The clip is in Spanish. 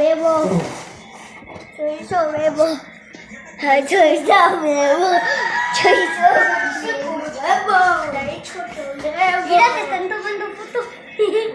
bebo. Chorizo bebo. Chorizo bebo. Chorizo bebo. Mira, te están tomando fotos. Oye,